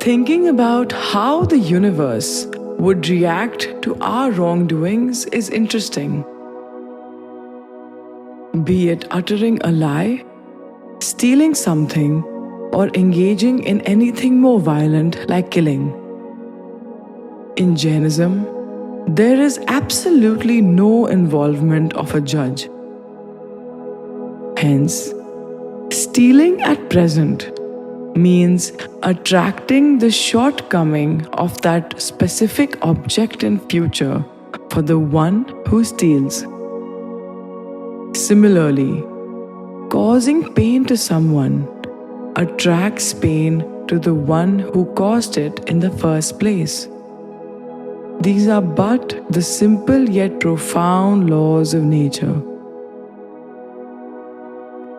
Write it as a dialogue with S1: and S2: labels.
S1: Thinking about how the universe would react to our wrongdoings is interesting. Be it uttering a lie, stealing something, or engaging in anything more violent like killing. In Jainism, there is absolutely no involvement of a judge. Hence, stealing at present means attracting the shortcoming of that specific object in future for the one who steals. Similarly, causing pain to someone attracts pain to the one who caused it in the first place. These are but the simple yet profound laws of nature.